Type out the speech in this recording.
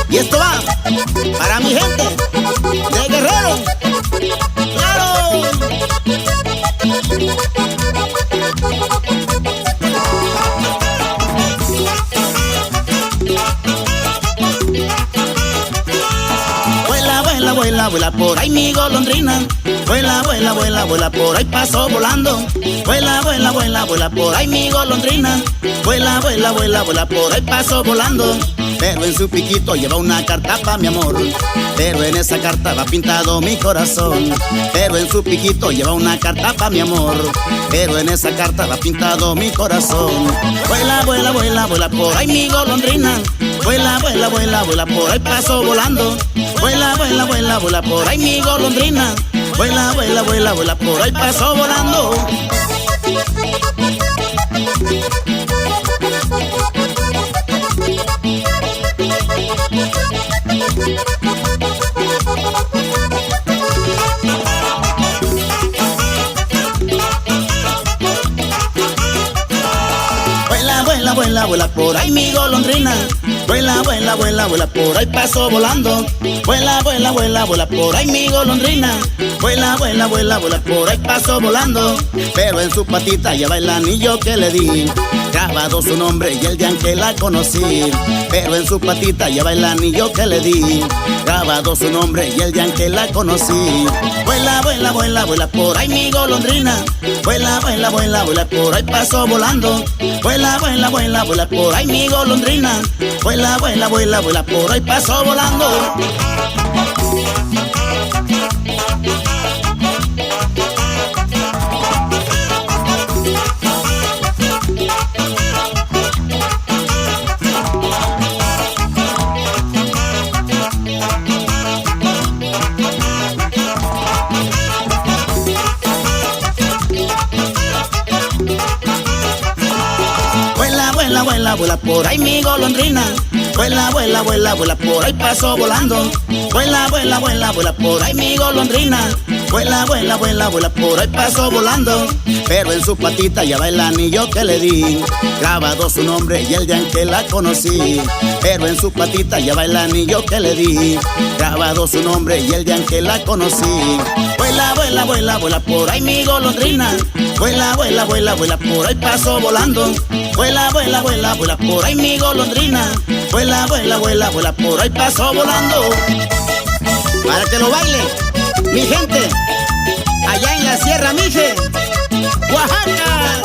Y esto va para mi gente de Guerrero. ¡Claro! Vuela, vuela, vuela, vuela por ahí mi golondrina. Vuela, vuela, vuela, vuela por ahí paso volando. Vuela, vuela, vuela, vuela por ahí mi golondrina. Vuela, vuela, vuela, vuela por ahí paso volando. Pero en su piquito lleva una carta pa' mi amor. Pero en esa carta va pintado mi corazón. Pero en su piquito lleva una carta pa' mi amor. Pero en esa carta va pintado mi corazón. Vuela, vuela, vuela, vuela por ahí mi golondrina. Vuela, vuela, vuela, vuela por ahí paso volando. Vuela, vuela, vuela, vuela por ahí mi golondrina. Vuela, vuela, vuela, vuela por ahí paso volando. Vuela, vuela, vuela, vuela por ahí mi golondrina. Vuela, vuela, vuela, vuela por ahí paso volando. Vuela, vuela, vuela, vuela por ahí mi golondrina. Vuela, vuela, vuela, vuela por ahí paso volando. Pero en su patita lleva el anillo que le di, grabado su nombre y el día en que la conocí. Pero en su patita lleva el anillo que le di, grabado su nombre y el día en que la conocí. Vuela, vuela, vuela, vuela por ahí mi golondrina. Vuela, vuela, vuela, vuela por ahí paso volando. Vuela, vuela, vuela, vuela por ahí mi golondrina. Vuela, vuela, vuela, vuela por ahí paso volando. Vuela, vuela, vuela por ahí mi golondrina. Vuela, vuela, vuela, vuela por ahí paso volando. Vuela, vuela, vuela, vuela por ahí mi golondrina. Vuela, vuela, vuela, vuela por ahí paso volando. Pero en su patita lleva el anillo que le di, grabado su nombre y el día en que la conocí. Pero en su patita lleva el anillo que le di, grabado su nombre y el día en que la conocí. Vuela, vuela, vuela, vuela por ahí mi golondrina. Vuela, vuela, vuela, vuela por ahí paso volando. Vuela, vuela, vuela, vuela por ahí mi golondrina. Vuela, vuela, vuela, vuela por ahí paso volando. Para que lo baile mi gente allá en la Sierra Mije, Oaxaca.